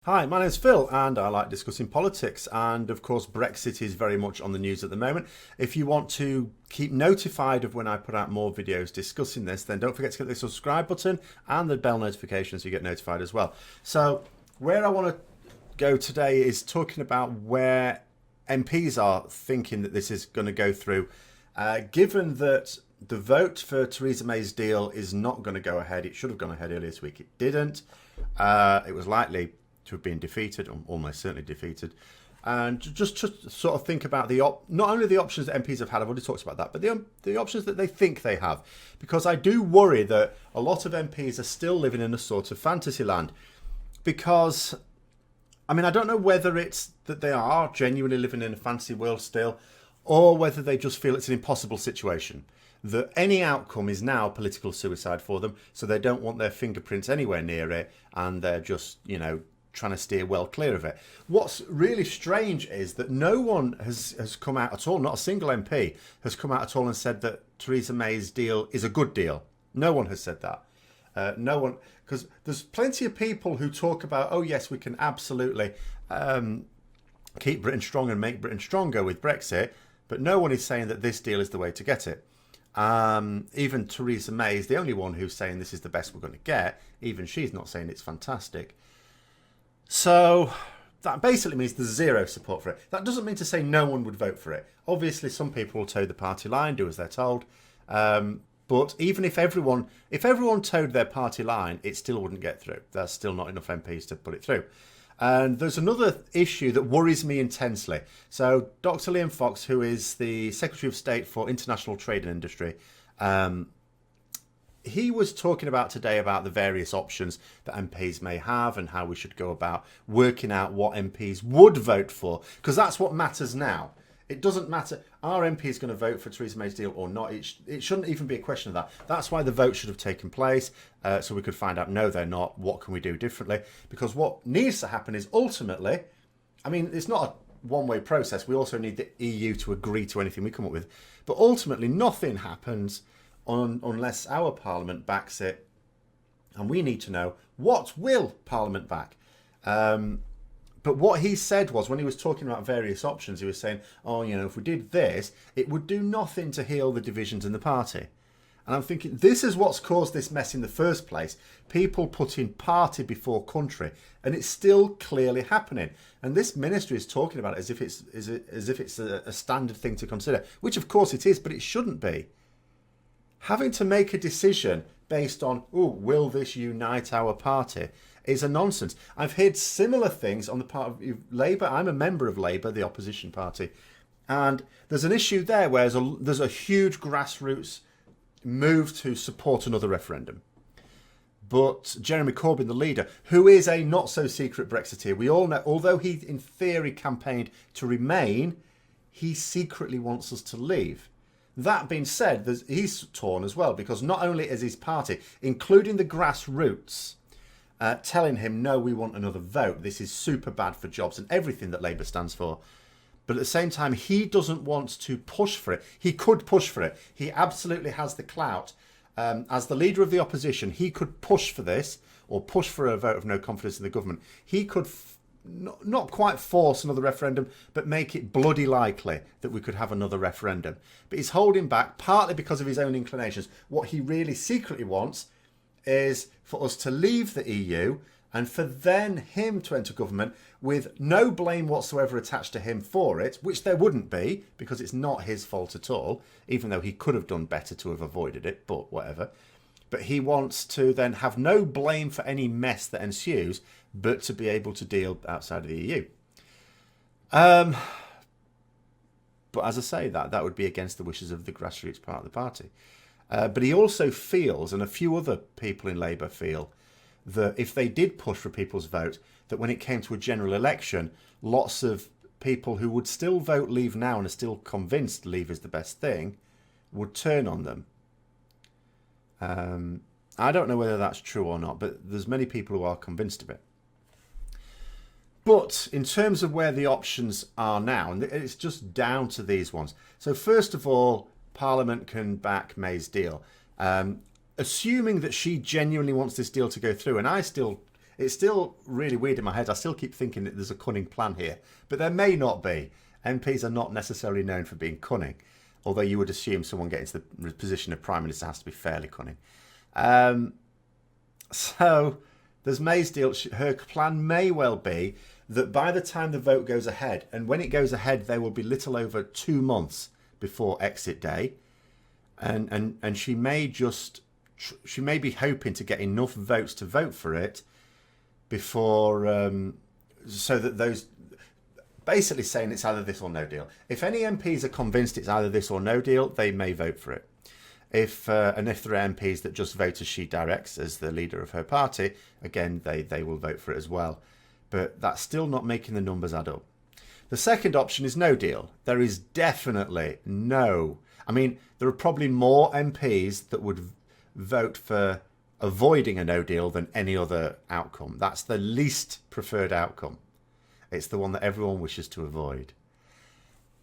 Hi, my name's Phil, and I like discussing politics. And of course, Brexit is very much on the news at the moment. If you want to keep notified of when I put out more videos discussing this, then don't forget to click the subscribe button and the bell notification so you get notified as well. So, where I want to go today is talking about where MPs are thinking that this is going to go through, given that the vote for Theresa May's deal is not going to go ahead. It should have gone ahead earlier this week. It didn't. It was likely to have been defeated, or almost certainly defeated. And just to sort of think about not only the options that MPs have had, I've already talked about that, but the options that they think they have. Because I do worry that a lot of MPs are still living in a sort of fantasy land. Because, I mean, I don't know whether it's that they are genuinely living in a fantasy world still, or whether they just feel it's an impossible situation. That any outcome is now political suicide for them, so they don't want their fingerprints anywhere near it, and they're just, trying to steer well clear of it. What's really strange is that no one has come out at all, not a single MP has come out at all and said that Theresa May's deal is a good deal. No one has said that. No one, because there's plenty of people who talk about, oh yes, we can absolutely keep Britain strong and make Britain stronger with Brexit, but no one is saying that this deal is the way to get it. Even Theresa May is the only one who's saying this is the best we're going to get. Even she's not saying it's fantastic. So that basically means there's zero support for it. That doesn't mean to say no one would vote for it. Obviously, some people will toe the party line, do as they're told. But even if everyone towed their party line, it still wouldn't get through. There's still not enough MPs to put it through. And there's another issue that worries me intensely. So Dr. Liam Fox, who is the Secretary of State for International Trade and Industry, he was talking about today about the various options that MPs may have and how we should go about working out what MPs would vote for, because that's what matters now. It doesn't matter, are MPs going to vote for Theresa May's deal or not? It shouldn't even be a question of that. That's why the vote should have taken place, so we could find out, no, they're not. What can we do differently? Because what needs to happen is ultimately, I mean, it's not a one-way process. We also need the EU to agree to anything we come up with. But ultimately, nothing happens unless our Parliament backs it, and we need to know, what will Parliament back? But what he said was, when he was talking about various options, he was saying, oh, if we did this, it would do nothing to heal the divisions in the party. And I'm thinking, this is what's caused this mess in the first place. People putting party before country, and it's still clearly happening. And this ministry is talking about it as if it's a standard thing to consider, which of course it is, but it shouldn't be. Having to make a decision based on, will this unite our party, is a nonsense. I've heard similar things on the part of Labour. I'm a member of Labour, the opposition party. And there's an issue there where there's a huge grassroots move to support another referendum. But Jeremy Corbyn, the leader, who is a not-so-secret Brexiteer, we all know, although he in theory campaigned to remain, he secretly wants us to leave. That being said, he's torn as well, because not only is his party, including the grassroots, telling him, no, we want another vote, this is super bad for jobs and everything that Labour stands for. But at the same time, he doesn't want to push for it. He could push for it. He absolutely has the clout. As the leader of the opposition, he could push for this, or push for a vote of no confidence in the government. He could not quite force another referendum, but make it bloody likely that we could have another referendum. But he's holding back, partly because of his own inclinations. What he really secretly wants is for us to leave the EU and for then him to enter government with no blame whatsoever attached to him for it, which there wouldn't be, because it's not his fault at all, even though he could have done better to have avoided it, but whatever. But he wants to then have no blame for any mess that ensues, but to be able to deal outside of the EU. But as I say, that would be against the wishes of the grassroots part of the party. But he also feels, and a few other people in Labour feel, that if they did push for people's vote, that when it came to a general election, lots of people who would still vote Leave now and are still convinced Leave is the best thing, would turn on them. I don't know whether that's true or not, but there's many people who are convinced of it. But in terms of where the options are now, and it's just down to these ones. So first of all, Parliament can back May's deal. Assuming that she genuinely wants this deal to go through, and I still It's still really weird in my head. I still keep thinking that there's a cunning plan here, but there may not be. MPs are not necessarily known for being cunning, although you would assume someone getting to the position of Prime Minister has to be fairly cunning. So there's May's deal. Her plan may well be that by the time the vote goes ahead, and when it goes ahead, there will be little over 2 months before exit day, and she may be hoping to get enough votes to vote for it before, so that those, basically saying it's either this or no deal. If any MPs are convinced it's either this or no deal, they may vote for it. If there are MPs that just vote as she directs as the leader of her party, again, they will vote for it as well. But that's still not making the numbers add up. The second option is no deal. There is definitely no... I mean, there are probably more MPs that would vote for avoiding a no deal than any other outcome. That's the least preferred outcome. It's the one that everyone wishes to avoid.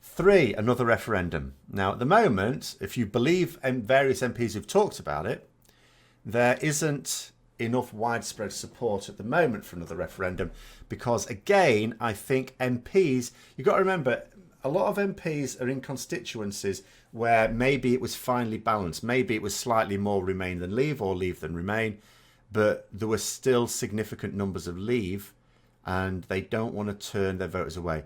3, another referendum. Now, at the moment, if you believe various MPs who've talked about it, there isn't enough widespread support at the moment for another referendum because, again, I think MPs, you've got to remember, a lot of MPs are in constituencies where maybe it was finely balanced. Maybe it was slightly more Remain than Leave or Leave than Remain, but there were still significant numbers of Leave and they don't want to turn their voters away.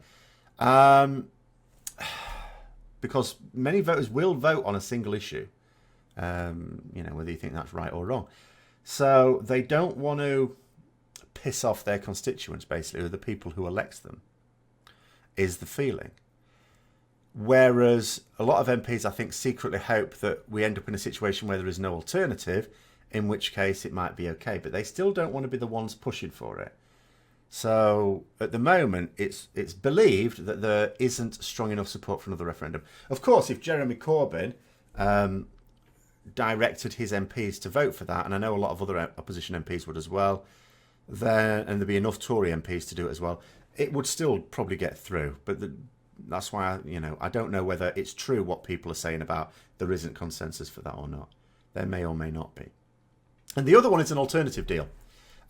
Because many voters will vote on a single issue, whether you think that's right or wrong. So they don't want to piss off their constituents, basically, or the people who elect them, is the feeling. Whereas a lot of MPs, I think, secretly hope that we end up in a situation where there is no alternative, in which case it might be okay. But they still don't want to be the ones pushing for it. So at the moment, it's believed that there isn't strong enough support for another referendum. Of course, if Jeremy Corbyn directed his MPs to vote for that, and I know a lot of other opposition MPs would as well, and there'd be enough Tory MPs to do it as well, it would still probably get through. But that's why I don't know whether it's true what people are saying about there isn't consensus for that or not. There may or may not be. And the other one is an alternative deal.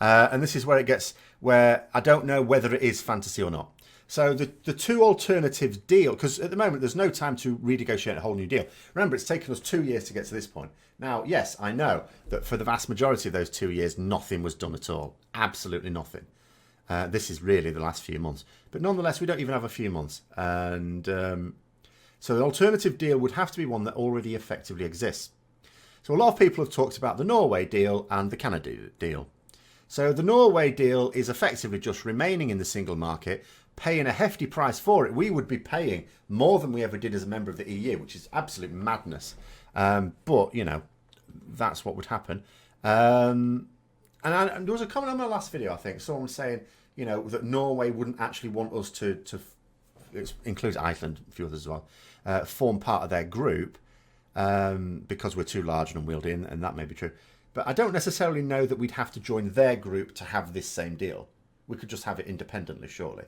And this is where it gets where I don't know whether it is fantasy or not. So the two alternative deal, because at the moment there's no time to renegotiate a whole new deal. Remember, it's taken us 2 years to get to this point. Now, yes, I know that for the vast majority of those 2 years, nothing was done at all. Absolutely nothing. This is really the last few months. But nonetheless, we don't even have a few months. And so the alternative deal would have to be one that already effectively exists. So a lot of people have talked about the Norway deal and the Canada deal. So the Norway deal is effectively just remaining in the single market, paying a hefty price for it. We would be paying more than we ever did as a member of the EU, which is absolute madness. But, that's what would happen. And there was a comment on my last video, I think, someone saying, that Norway wouldn't actually want us to it includes Iceland, a few others as well, form part of their group because we're too large and unwieldy, and that may be true. But I don't necessarily know that we'd have to join their group to have this same deal. We could just have it independently, surely.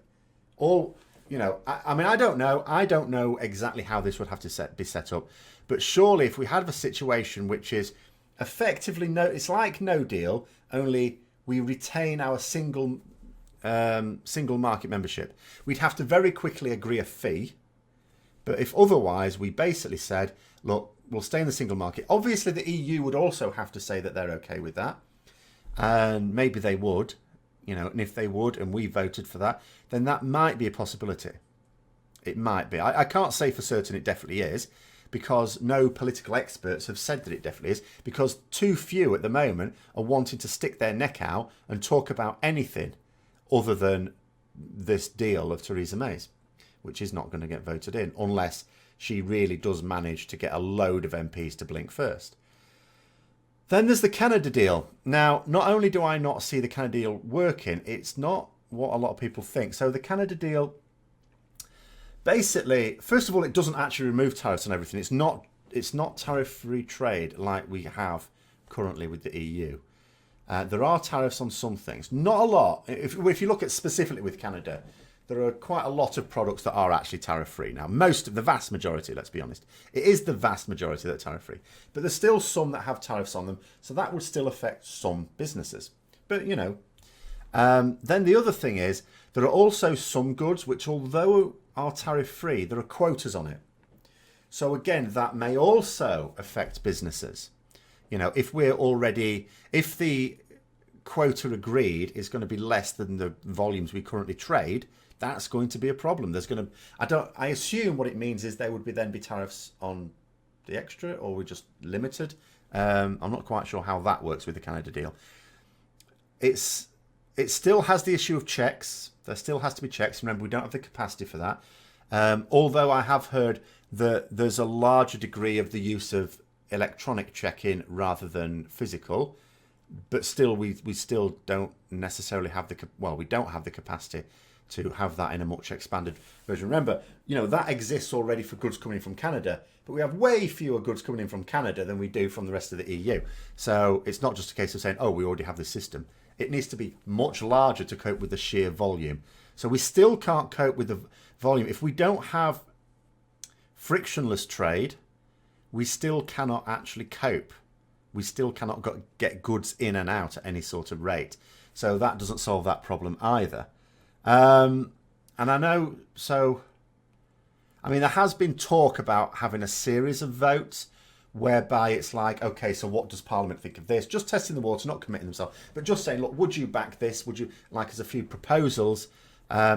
Or, I don't know. I don't know exactly how this would have to be set up. But surely if we have a situation which is effectively it's like no deal, only we retain our single market membership. We'd have to very quickly agree a fee. But if otherwise, we basically said, look, we'll stay in the single market. Obviously, the EU would also have to say that they're okay with that. And maybe they would, and if they would and we voted for that, then that might be a possibility. It might be. I can't say for certain it definitely is, because no political experts have said that it definitely is, because too few at the moment are wanting to stick their neck out and talk about anything other than this deal of Theresa May's, which is not going to get voted in unless she really does manage to get a load of MPs to blink first. Then there's the Canada deal. Now, not only do I not see the Canada deal working, it's not what a lot of people think. So the Canada deal, basically, first of all, it doesn't actually remove tariffs on everything. It's not tariff-free trade like we have currently with the EU. There are tariffs on some things. Not a lot. If you look at specifically with Canada, there are quite a lot of products that are actually tariff-free. Now, the vast majority, let's be honest, it is the vast majority that are tariff-free. But there's still some that have tariffs on them, so that would still affect some businesses. But, Then the other thing is there are also some goods which, although are tariff free, there are quotas on it. So again, that may also affect businesses. You know, if the quota agreed is going to be less than the volumes we currently trade, that's going to be a problem. I assume what it means is there would then be tariffs on the extra, or we're just limited. I'm not quite sure how that works with the Canada deal. It still has the issue of checks. There still has to be checks. Remember, we don't have the capacity for that. Although I have heard that there's a larger degree of the use of electronic check-in rather than physical, but still we still don't necessarily have we don't have the capacity to have that in a much expanded version. Remember, you know, that exists already for goods coming in from Canada, but we have way fewer goods coming in from Canada than we do from the rest of the EU. So it's not just a case of saying, oh, we already have this system. It needs to be much larger to cope with the sheer volume. So we still can't cope with the volume. If we don't have frictionless trade, we still cannot actually cope. We still cannot get goods in and out at any sort of rate. So that doesn't solve that problem either. And I know, there has been talk about having a series of votes whereby it's like, okay, so what does Parliament think of this? Just testing the water, not committing themselves, but just saying, look, would you back this? Would you, like, there's a few proposals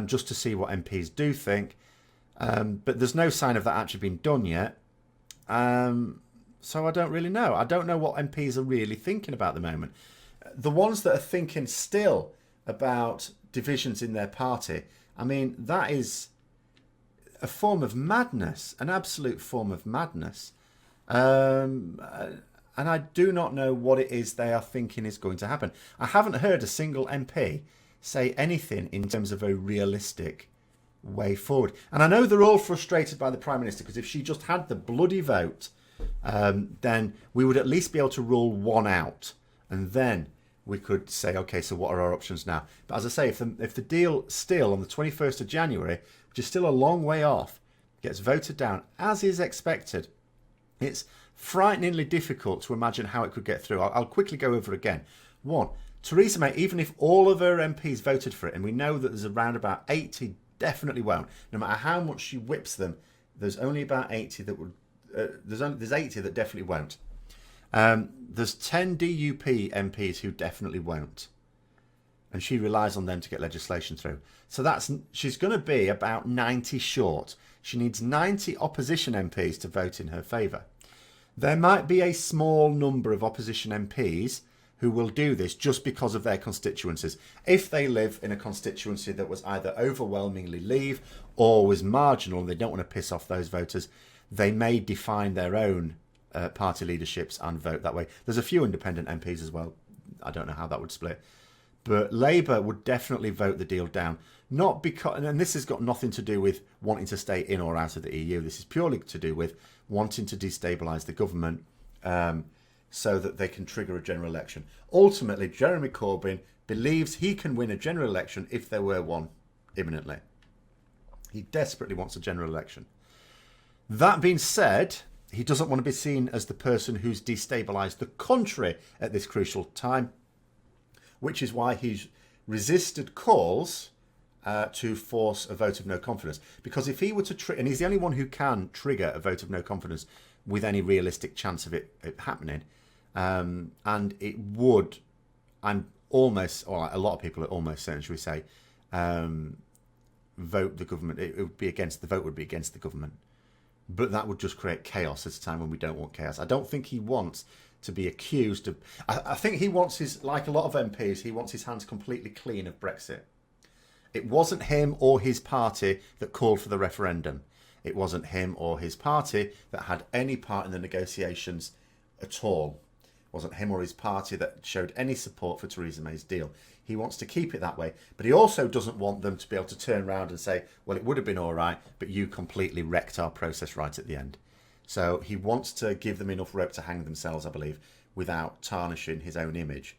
just to see what MPs do think. But there's no sign of that actually being done yet. So I don't really know. I don't know what MPs are really thinking about at the moment. The ones that are thinking still about divisions in their party, I mean, that is a form of madness, an absolute form of madness. And I do not know what it is they are thinking is going to happen. I haven't heard a single MP say anything in terms of a realistic way forward. And I know they're all frustrated by the Prime Minister, because if she just had the bloody vote, then we would at least be able to rule one out. And then we could say, okay, so what are our options now? But as I say, if the deal still on the 21st of January, which is still a long way off, gets voted down, as is expected, it's frighteningly difficult to imagine how it could get through. I'll quickly go over again. One, Theresa May, even if all of her MPs voted for it, and we know that there's around about 80 definitely won't, no matter how much she whips them, there's only about 80 that would, there's 80 that definitely won't. There's 10 DUP MPs who definitely won't, and she relies on them to get legislation through. So she's going to be about 90 short. She needs 90 opposition MPs to vote in her favour. There might be a small number of opposition MPs who will do this just because of their constituencies. If they live in a constituency that was either overwhelmingly Leave or was marginal and they don't want to piss off those voters, they may define their own party leaderships and vote that way. There's a few independent MPs as well. I don't know how that would split. But Labour would definitely vote the deal down. Not because, and this has got nothing to do with wanting to stay in or out of the EU. This is purely to do with wanting to destabilise the government so that they can trigger a general election. Ultimately, Jeremy Corbyn believes he can win a general election if there were one imminently. He desperately wants a general election. That being said, he doesn't want to be seen as the person who's destabilised the country at this crucial time, which is why he's resisted calls to force a vote of no confidence. Because if he were to, and he's the only one who can trigger a vote of no confidence with any realistic chance of it happening, and it would, I'm almost, or a lot of people are almost certain, should we say, vote the government. It would be against, the vote would be against the government. But that would just create chaos at a time when we don't want chaos. I don't think he wants to be accused of... I think he wants his, like a lot of MPs, he wants his hands completely clean of Brexit. It wasn't him or his party that called for the referendum. It wasn't him or his party that had any part in the negotiations at all. It wasn't him or his party that showed any support for Theresa May's deal. He wants to keep it that way. But he also doesn't want them to be able to turn around and say, well, it would have been all right, but you completely wrecked our process right at the end. So he wants to give them enough rope to hang themselves, I believe, without tarnishing his own image.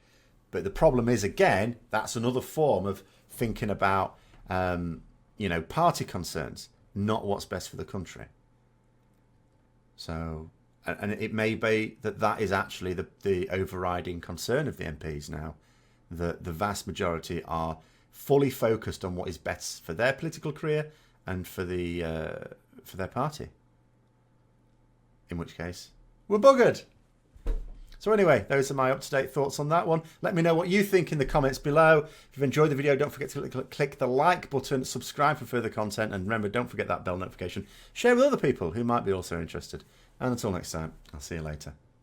But the problem is, again, that's another form of thinking about, party concerns, not what's best for the country. So, and it may be that is actually the overriding concern of the MPs now, the vast majority are fully focused on what is best for their political career and for their party. In which case, we're buggered. So anyway, those are my up-to-date thoughts on that one. Let me know what you think in the comments below. If you've enjoyed the video, don't forget to click the like button, subscribe for further content, and remember, don't forget that bell notification. Share with other people who might be also interested. And until next time, I'll see you later.